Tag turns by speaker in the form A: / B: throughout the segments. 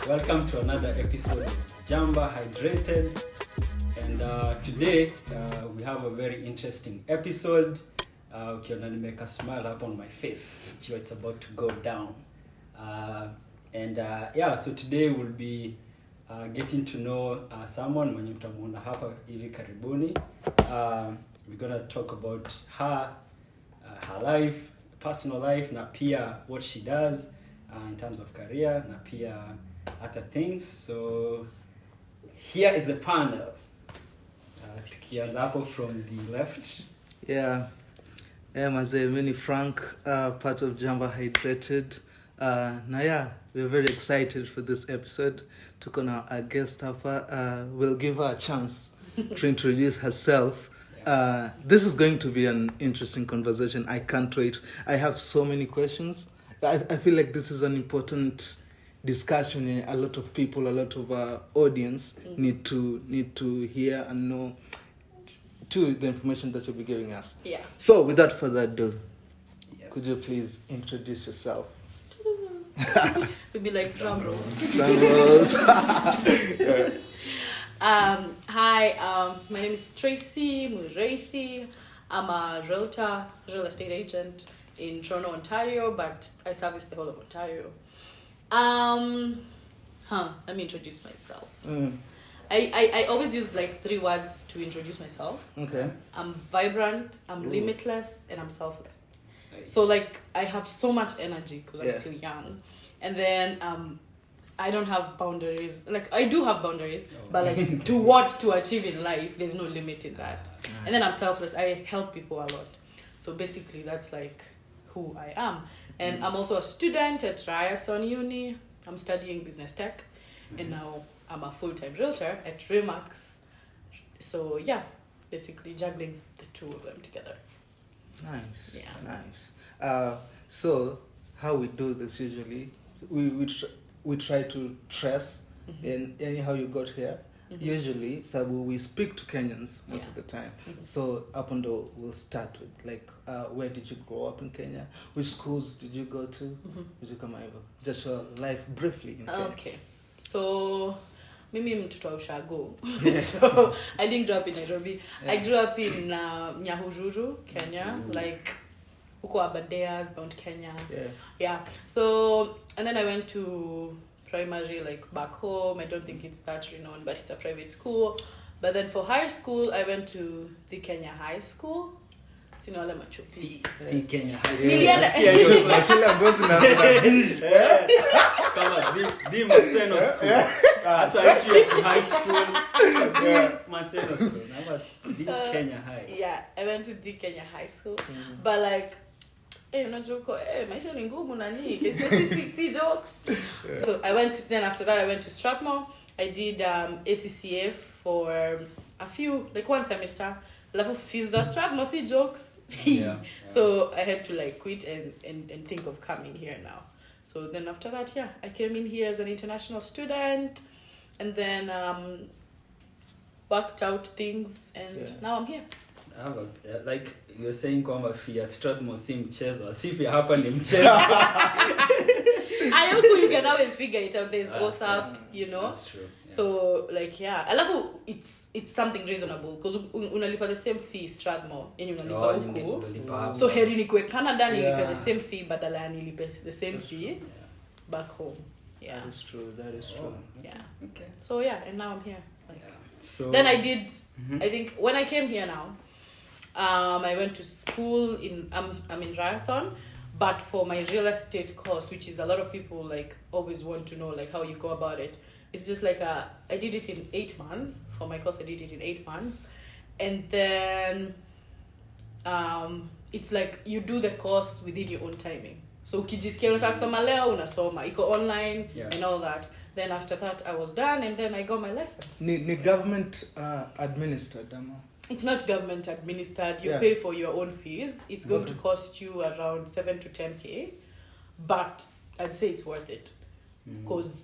A: Welcome to another episode of Jamba, Hydrated, and today we have a very interesting episode. Ukiona nimeka smile up on my face, it's about to go down. So today we'll be getting to know someone mwenye mtamuona hapa hivi karibuni. We're gonna talk about her life, personal life, na pia what she does in terms of career, na pia other things. So here is the panel. Tukianza hapo from the left.
B: Yeah, mazee, mimi ni Frank, part of Jamba Hydrated. We're very excited for this episode. Tuko na a guest hapa. We'll give her a chance to introduce herself. This is going to be an interesting conversation. I can't wait. I have so many questions. I feel like this is an important discussion. A lot of people, a lot of audience need to hear and know the information that you'll be giving us.
C: Yeah.
B: So without further ado,
A: Yes.
B: could you please introduce yourself?
C: We'd be like drum rolls.
B: Drum rolls.
C: Hi, my name is Tracy Muriithi. I'm a realtor, real estate agent in Toronto, Ontario, but I service the whole of Ontario. Let me introduce myself. I always use like 3 words to introduce myself.
B: Okay.
C: I'm vibrant, I'm limitless, and I'm selfless.
A: Nice.
C: So like I have so much energy because I'm
B: Yeah.
C: still young, and then I don't have boundaries. Like I do have boundaries, but like to achieve in life, there's no limit in that. And then I'm selfless. I help people a lot. So basically, that's like who I am. And I'm also a student at Ryerson Uni. I'm studying business tech, and now I'm a full-time realtor at Remax. So yeah, basically juggling the two of them together.
B: Nice.
C: Yeah.
B: Nice. So how we do this usually? We try to trace and how you got here. Usually, so we speak to Kenyans most of the time. So up and down, we'll start with like, where did you grow up in Kenya? Which schools did you go to? Did you come over? Just your life briefly in Kenya.
C: Okay, so mimi mtoto wa ushago. So I didn't grow up in Nairobi. I grew up in Nyahururu, Kenya, like huko Abadeas, Mount Kenya. Yeah. So and then I went to primary like back home. I don't think it's that renowned, but it's a private school. But then for high school, I went to the Kenya High School. Sina wale machupi.
A: The Kenya High
C: Nilienda-
B: Shule ambazo
A: Kama the Maseno School. Hata hiyo yetu high school. Maseno School. Now the Kenya High.
C: Yeah, I went to the Kenya High School. But like unajua maisha ni ngumu nani si jokes. So I went, then after that I went to Strathmore. I did ACCA for a few, like 1 semester. Alafu fees za Strathmore si jokes.
A: Yeah.
C: So I had to like quit and think of coming here now. So then after that, yeah, I came in here as an international student, and then worked out things, and now I'm here.
A: Like you're saying kwamba fia Strathmore si mchezo, asifia hapa ni mchezo.
C: I hope you can always figure it out. There's WhatsApp, you know.
A: That's true. Yeah.
C: So like yeah, alafu it's something reasonable because unalipa the same fee Strathmore yenye unalipa huku. So heri nikwe Canada nilipe the same fee badala ya nilipe the same fee back home. Yeah.
B: That is true.
C: Yeah.
A: Okay.
C: So yeah, and now I'm here. Like,
A: So
C: then I did. I think when I came here now, I went to school in I'm in Ryerson, but for my real estate course, which is a lot of people like always want to know like how you go about it. It's just like I did it in 8 months. For my course, I did it in 8 months, and then it's like you do the course within your own timing. So ukijisikia unataka kusoma leo unasoma, iko online and all that. Then after that I was done and then I got my license.
B: Ni government administered ama?
C: It's not government administered. You pay for your own fees. It's going to cost you around 7 to 10K, but I'd say it's worth it because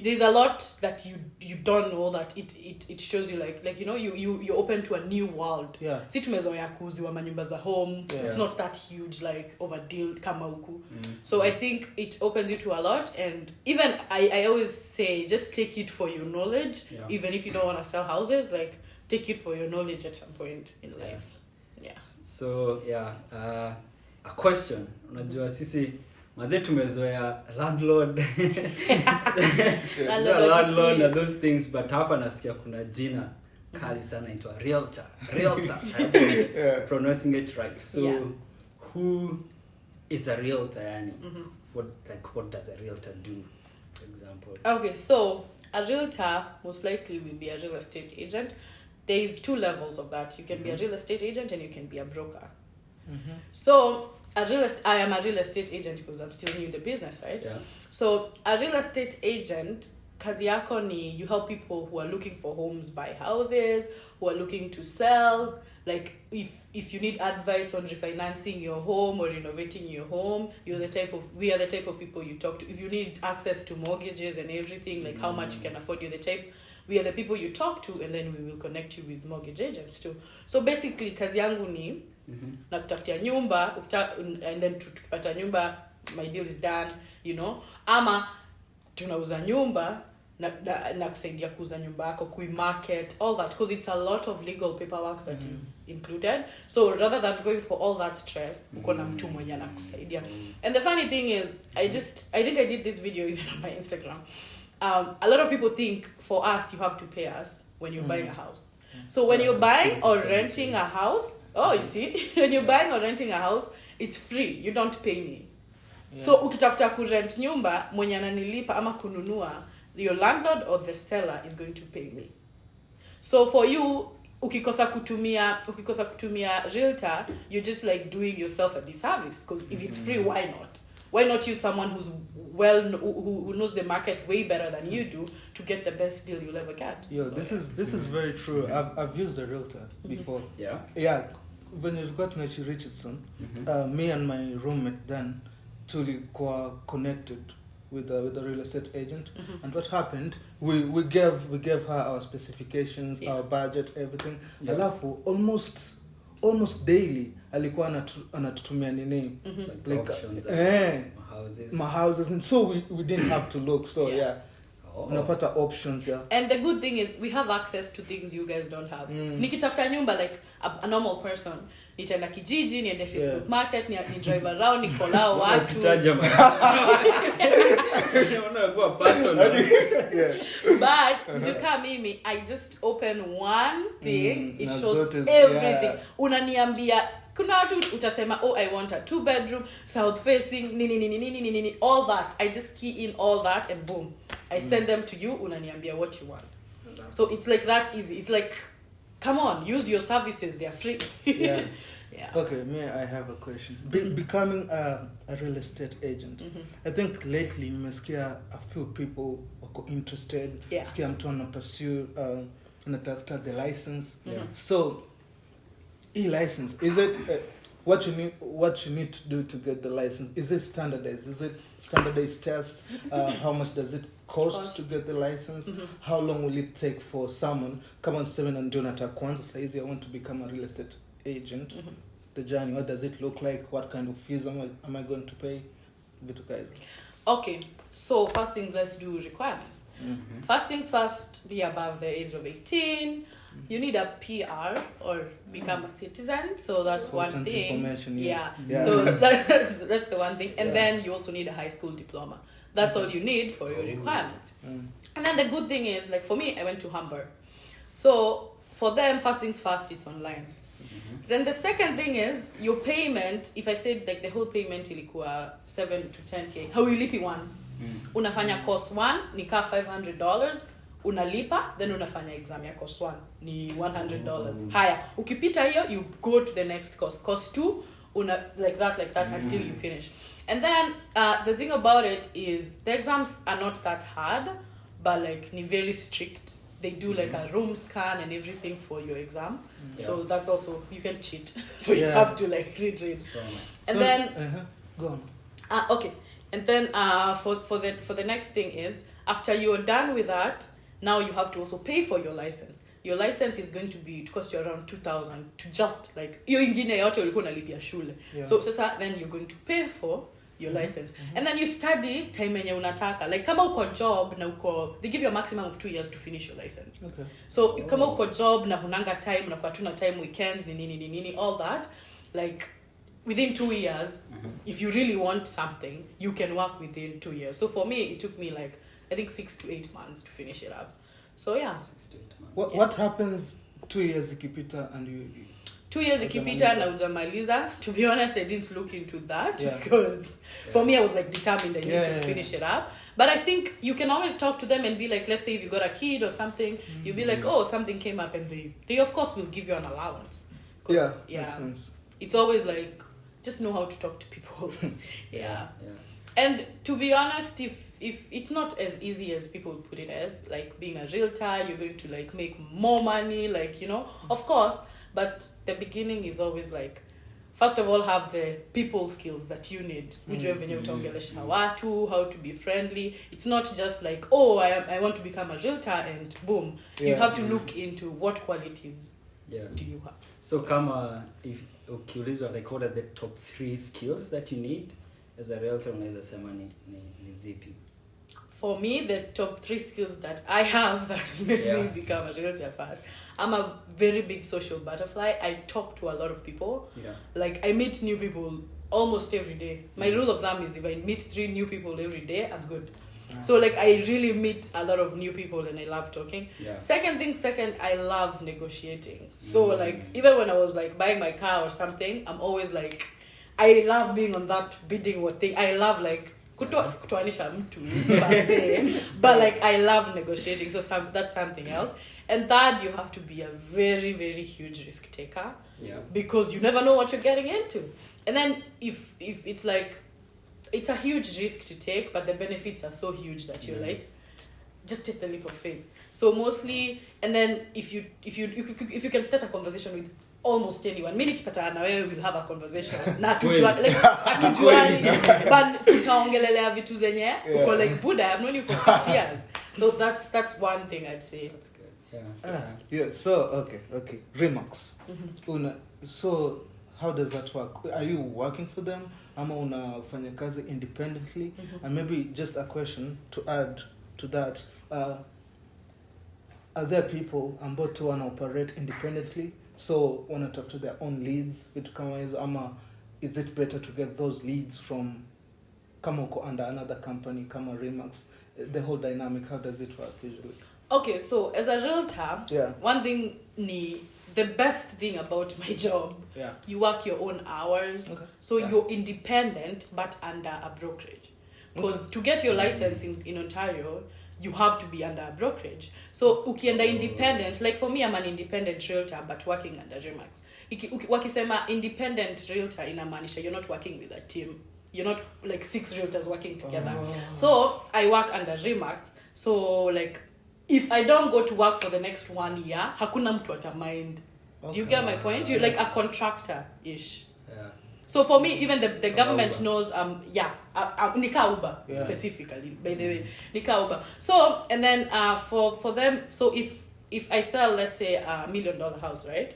C: there's a lot that you don't know that it shows you like you know you're open to a new world. Si tumezoea kuuziwa manyumba za home. It's not that huge like over deal kama huku. So I think it opens you to a lot, and even I always say just take it for your knowledge. Even if you don't want to sell houses, like take it for your knowledge at some point in life.
A: So a question. Unajua sisi mazee tumezoea landlord and those things, but hapa nasikia kuna jina kali sana inaitwa realtor. Pronouncing it right. So who is a realtor yani? What does a realtor do, for example?
C: Okay, so a realtor most likely will be a real estate agent. There is 2 levels of that. You can be a real estate agent and you can be a broker. So I am a real estate agent because I'm still new in the business, right? So a real estate agent, kazi yako ni you help people who are looking for homes, buy houses, who are looking to sell. Like if you need advice on refinancing your home or renovating your home, we are the type of people you talk to. If you need access to mortgages and everything, like how much you can afford, we are the people you talk to, and then we will connect you with mortgage agents too. So basically kazi yangu ni na kutafutia nyumba and then tukipata nyumba my deal is done, you know, ama tunauza nyumba na kusaidia kuuza nyumba yako, market, all that, because it's a lot of legal paperwork that is included. So rather than going for all that stress, uko na mtu mwenye anakusaidia. And the funny thing is I think I did this video even on my Instagram. A lot of people think for us you have to pay us when you're buying a house. So when you're buying or renting a house, you see, when you're buying or renting a house, it's free. You don't pay me. So ukitafuta kurent nyumba mwenye ananilipa ama kununua, your landlord or the seller is going to pay me. So for you, ukikosa kutumia realtor, you're just like doing yourself a disservice, because if it's free, why not? Why not use someone who's who knows the market way better than you do to get the best deal you'll ever get?
B: This is very true. I've used a realtor before. When you got to Richardson, me and my roommate then tulikuwa connected with a real estate agent, and what happened, we gave her our specifications, our budget, everything. Alafu almost daily alikuwa anatutumia nini
A: like options,
B: houses, and so we didn't have to look. So unapata options.
C: And the good thing is we have access to things you guys don't have. Nikitafuta nyumba like a normal person, nitaenda kijiji, niende Facebook market, ni drive around, nikolao watu. But mtuka mimi, I just open one thing, it shows everything. Unaniambia kuna watu utasema I want a 2-bedroom, south facing, nini, all that. I just key in all that and boom, I send them to you. Unaniambia what you want. So it's like that easy. It's like, come on, use your services, they're free.
B: Okay, I have a question. Becoming a real estate agent, I think lately nimesikia a few people wako interested. Sikia mtu ana pursue anatafuta the license. So e-license, is it what you need to do to get the license? Is it standardized? Is it standardized tests? How much does it cost to get the license? How long will it take for someone come on 7 and do nataka kwanza saizi I want to become a real estate agent? The journey, what does it look like? What kind of fees am I going to pay? Guys.
C: Okay, so first things, let's do requirements. First things first, be above the age of 18. You need a PR or become a citizen, so that's one thing. So that's the one thing. And then you also need a high school diploma. That's all you need for your requirements. And then the good thing is, like for me, I went to Humber. So for them, first things first, it's online. Then the second thing is your payment. If I said like the whole payment ilikuwa 7 to 10K, hauilipi once. Unafanya course 1 ni ka $500, unalipa, then unafanya exam ya course 1 ni $100. Haya, ukipita hiyo, you go to the next course. Course 2, like that until you finish. And then the thing about it is the exams are not that hard, but like ni very strict. They do like a room scan and everything for your exam. So that's also, you can cheat. So you have to like read. And then
B: go on.
C: okay. And then for the next thing is, after you're done with that, now you have to also pay for your license. Your license is going to cost you around 2,000 to just like hiyo ingine yote ulikuwa unalipia shule. So sasa then you're going to pay for your license. And then you study time yenye unataka. Like kama uko job na they give you a maximum of 2 years to finish your license.
B: Okay.
C: So kama uko job na hunanga time na kwa tuna time weekends nini all that, like within 2 years, if you really want something, you can work within 2 years. So for me, it took me like I think 6 to 8 months to finish it up. So yeah.
A: 6 to 8 months.
B: What happens 2 years ikipita and you
C: 2 years ikipita na ujamaliza? To be honest, I didn't look into that because for me I was like determined I need to finish it up. But I think you can always talk to them and be like, let's say if you got a kid or something, you'll be like, oh, something came up, and they of course will give you an allowance.
B: Makes sense.
C: It's always like, just know how to talk to people. And to be honest, if it's not as easy as people put it as, like being a realtor, you're going to like make more money, like, you know, of course, but the beginning is always like, first of all, have the people skills that you need. How to be friendly. It's not just like, oh, I want to become a realtor and boom. You have to look into what qualities do you have.
A: So kama if ukiulizwa like what are the top 3 skills that you need as a realtor, unaweza sema ni zipi?
C: For me, the top 3 skills that I have that made me become a realtor first. I'm a very big social butterfly. I talk to a lot of people. Like I meet new people almost every day. My rule of thumb is if I meet 3 new people every day, I'm good. So like I really meet a lot of new people and I love talking. Second, I love negotiating. So like even when I was like buying my car or something, I'm always like, I love being on that bidding war thing. I love like kutoanisha mtu per se, but like I love negotiating. So that's something else. And third, you have to be a very, very huge risk taker. Because you never know what you're getting into. And then if it's like, it's a huge risk to take, but the benefits are so huge that you're like, just take the leap of faith. So mostly, and then if you can start a conversation with almost anyone, mimi nikipatana na wewe will have a conversation na tujua like atujuani, but tutaongelelea vitu zenye uko like Buddha, I've known you for 6 years. So that's one thing I'd say.
A: That's good.
B: So okay remarks. So how does that work? Are you working for them ama unafanya kazi independently? And maybe just a question to add to that, are there people ambao tu wana operate independently, so wanatafuta their own leads, vitu kama hizo, ama is it better to get those leads from kama uko under another company kama Remax? The whole dynamic, how does it work usually?
C: Okay, so as a realtor, one thing the best thing about my job, you work your own hours. So you're independent but under a brokerage. Because to get your license in Ontario, you have to be under a brokerage. So ukienda independent, like for me, I'm an independent realtor but working under Remax. Wakisema independent realtor inamaanisha you're not working with a team. You're not like 6 realtors working together. So I work under Remax. So like if I don't go to work for the next 1 year, hakuna mtu atamind. Do you get my point? You're like a contractor-ish. So for me, even the government knows, nika Uber specifically, by the way, nika Uber. So, and then for them, so if I sell, let's say $1 million house, right?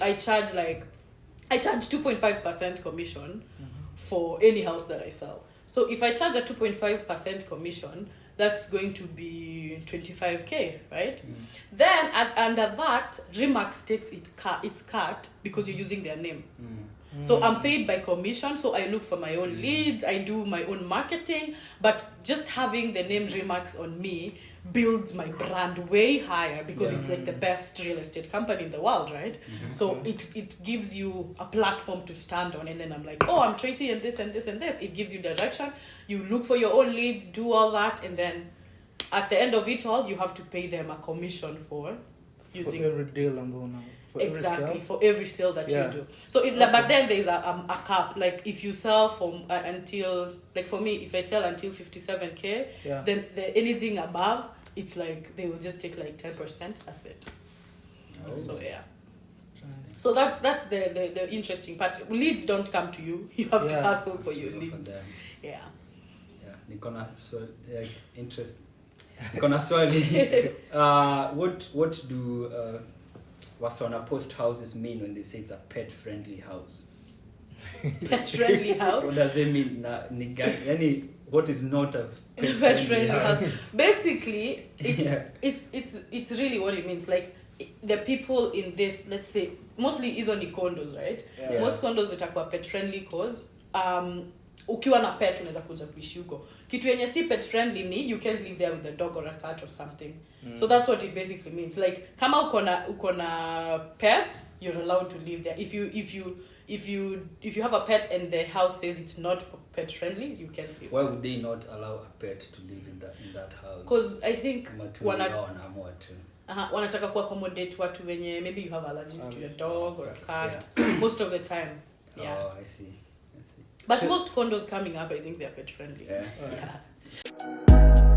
C: I charge 2.5% commission for any house that I sell. So if I charge a 2.5% commission, that's going to be 25K, right? Then under that, Remax takes its cut because you're using their name. So I'm paid by commission, so I look for my own leads, I do my own marketing, but just having the name Remax on me builds my brand way higher because it's like the best real estate company in the world, right? So it gives you a platform to stand on, and then I'm like, oh, I'm Tracy and this and this and this. It gives you direction. You look for your own leads, do all that, and then at the end of it all, you have to pay them a commission for using
B: for every deal for every
C: exactly
B: sale.
C: for every sale that
B: Yeah.
C: you do. So but then there's a cap. Like if you sell from until, like for me, if I sell until 57K,
B: Yeah.
C: then anything above, it's like they will just take like 10%. That's it.
A: Oh.
C: So yeah. So that's the interesting part. Leads don't come to you. You have to hustle for your leads. Yeah.
A: Nikona so like interest. Nikona swali. What do wasona post houses mean when they say it's a pet friendly house?
C: Pet friendly house.
A: What does it mean? What is not a
C: pet friendly house? Basically, it's really what it means. Like the people in this, let's say, mostly is only condos, right?
B: Yeah.
C: Most condos itakuwa pet friendly cause ukiwa na pet unaweza kuja kuishi huko. Kitu yenye si pet friendly ni you can't live there with a dog or a cat or something. So that's what it basically means. Like kama uko na pet, you're allowed to live there. If you have a pet and the house says it's not pet friendly, you can't live.
A: Why would they not allow a pet to live in that house?
C: Because I think wanataka kuaccommodate watu wenye maybe you have allergies to your dog or a cat. Most of the time. Yeah.
A: Oh, I see.
C: But most condos coming up, I think they're pet friendly.
A: Yeah.
C: Yeah.